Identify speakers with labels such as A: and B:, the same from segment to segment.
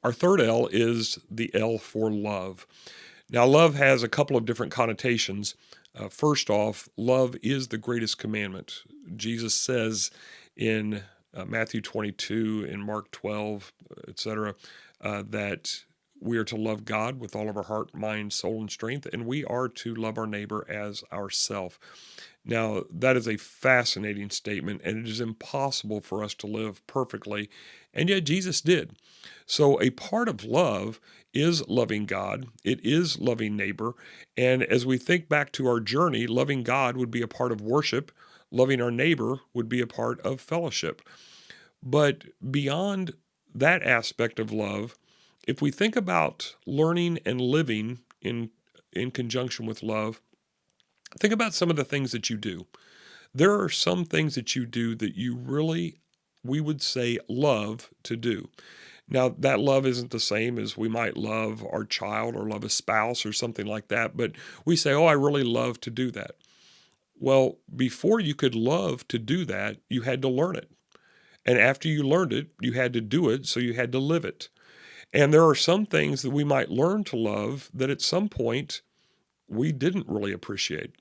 A: Our third L is the L for love. Now, love has a couple of different connotations. First off, love is the greatest commandment. Jesus says in Matthew 22, in Mark 12, etc., that we are to love God with all of our heart, mind, soul, and strength, and we are to love our neighbor as ourself. Now, that is a fascinating statement, and it is impossible for us to live perfectly, and yet Jesus did. So, a part of love is loving God, it is loving neighbor, and as we think back to our journey, loving God would be a part of worship, loving our neighbor would be a part of fellowship. But beyond that aspect of love, if we think about learning and living in conjunction with love, think about some of the things that you do. There are some things that you do that you really, we would say, love to do. Now, that love isn't the same as we might love our child or love a spouse or something like that, but we say, oh, I really love to do that. Well, before you could love to do that, you had to learn it. And after you learned it, you had to do it, so you had to live it. And there are some things that we might learn to love that at some point we didn't really appreciate.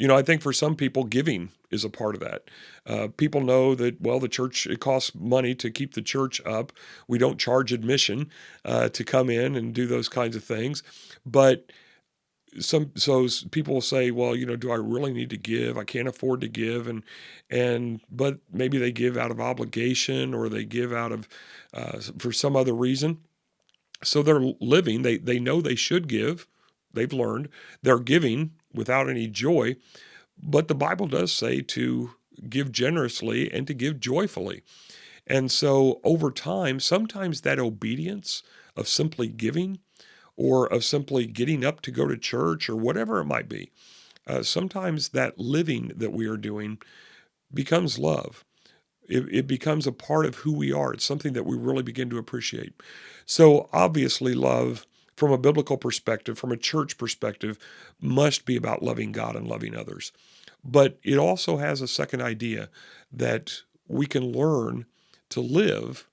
A: I think for some people, giving is a part of that. People know that, well, the church, it costs money to keep the church up. We don't charge admission to come in and do those kinds of things. But people will say, well, do I really need to give? I can't afford to give. But maybe they give out of obligation or they give out of, for some other reason. So they're living, they know they should give. They've learned they're giving without any joy, but the Bible does say to give generously and to give joyfully. And so over time, sometimes that obedience of simply giving or of simply getting up to go to church or whatever it might be, sometimes that living that we are doing becomes love. It becomes a part of who we are. It's something that we really begin to appreciate. So obviously love, from a biblical perspective, from a church perspective, must be about loving God and loving others. But it also has a second idea that we can learn to live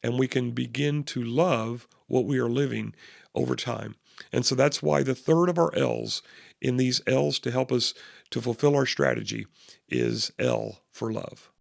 A: and we can begin to love what we are living over time. And so that's why the third of our L's in these L's to help us to fulfill our strategy is L for love.